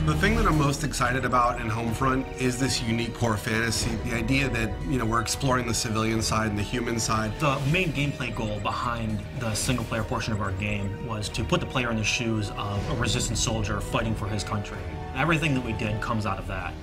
The thing that I'm most excited about in Homefront is this unique core fantasy. The idea that, we're exploring the civilian side and the human side. The main gameplay goal behind the single-player portion of our game was to put the player in the shoes of a resistance soldier fighting for his country. Everything that we did comes out of that.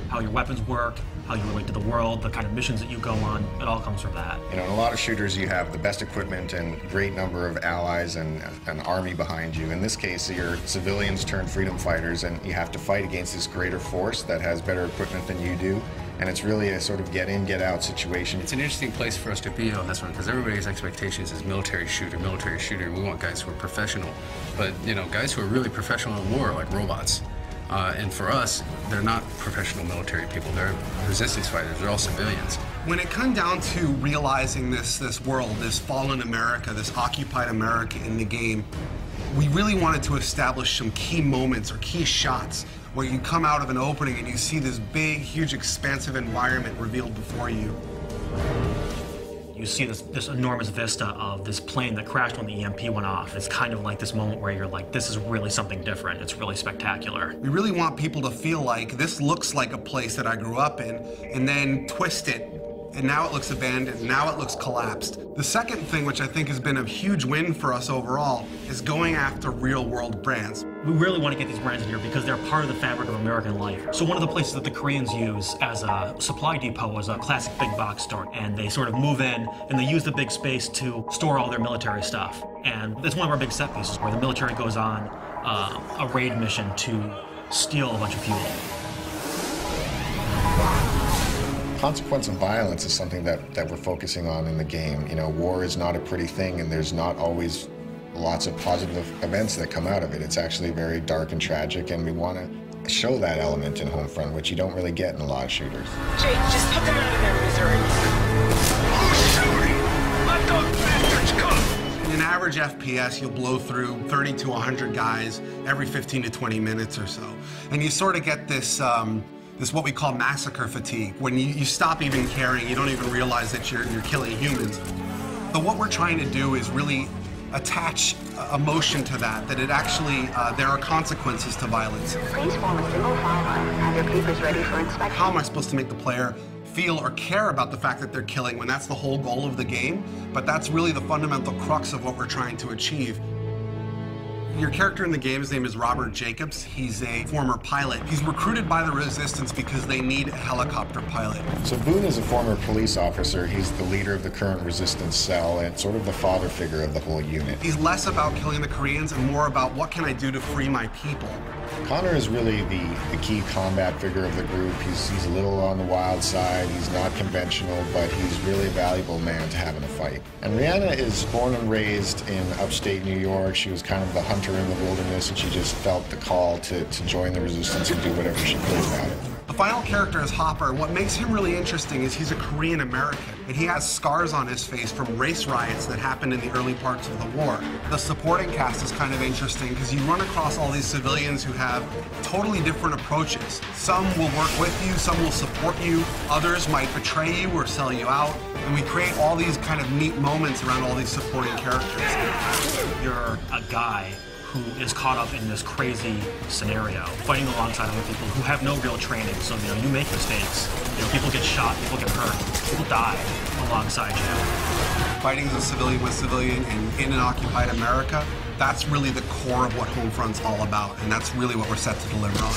How your weapons work, how you relate to the world, the kind of missions that you go on, it all comes from that. In a lot of shooters, you have the best equipment and great number of allies and an army behind you. In this case, you're civilians turned freedom fighters, and you have to fight against this greater force that has better equipment than you do. And it's really a sort of get in, get out situation. It's an interesting place for us to be on this one, because everybody's expectations is military shooter, military shooter. We want guys who are professional. But, guys who are really professional in war are like robots. And for us, they're not professional military people. They're resistance fighters. They're all civilians. When it comes down to realizing this world, this fallen America, this occupied America in the game, we really wanted to establish some key moments or key shots where you come out of an opening and you see this big, huge, expansive environment revealed before you. You see this enormous vista of this plane that crashed when the EMP went off. It's kind of like this moment where you're like, this is really something different. It's really spectacular. We really want people to feel like this looks like a place that I grew up in, and then twist it, and now it looks abandoned, now it looks collapsed. The second thing, which I think has been a huge win for us overall, is going after real-world brands. We really want to get these brands in here because they're part of the fabric of American life. So one of the places that the Koreans use as a supply depot is a classic big box store. And they sort of move in and they use the big space to store all their military stuff. And it's one of our big set pieces where the military goes on a raid mission to steal a bunch of fuel. Consequence of violence is something that we're focusing on in the game. War is not a pretty thing, and there's not always lots of positive events that come out of it. It's actually very dark and tragic, and we want to show that element in Homefront, which you don't really get in a lot of shooters. Jake, just put them out of there, Missouri. Let those bastards come! In an average FPS, you'll blow through 30 to 100 guys every 15 to 20 minutes or so. And you sort of get this what we call massacre fatigue. When you stop even caring, you don't even realize that you're killing humans. But what we're trying to do is really attach emotion to that it actually, there are consequences to violence. Please form a single file line and have your papers ready for inspection. How am I supposed to make the player feel or care about the fact that they're killing when that's the whole goal of the game? But that's really the fundamental crux of what we're trying to achieve. Your character in the game, his name is Robert Jacobs. He's a former pilot. He's recruited by the Resistance because they need a helicopter pilot. So Boone is a former police officer. He's the leader of the current Resistance cell and sort of the father figure of the whole unit. He's less about killing the Koreans and more about what can I do to free my people. Connor is really the key combat figure of the group. He's a little on the wild side. He's not conventional, but he's really a valuable man to have in a fight. And Rihanna is born and raised in upstate New York. She was kind of the hunter in the wilderness, and she just felt the call to join the Resistance and do whatever she could about it. The final character is Hopper. What makes him really interesting is he's a Korean American, and he has scars on his face from race riots that happened in the early parts of the war. The supporting cast is kind of interesting because you run across all these civilians who have totally different approaches. Some will work with you, some will support you, others might betray you or sell you out, and we create all these kind of neat moments around all these supporting characters. You're a guy who is caught up in this crazy scenario, fighting alongside other people who have no real training. So, you make mistakes. People get shot, people get hurt, people die alongside you. Fighting as a civilian with civilian and in an occupied America, that's really the core of what Homefront's all about, and that's really what we're set to deliver on.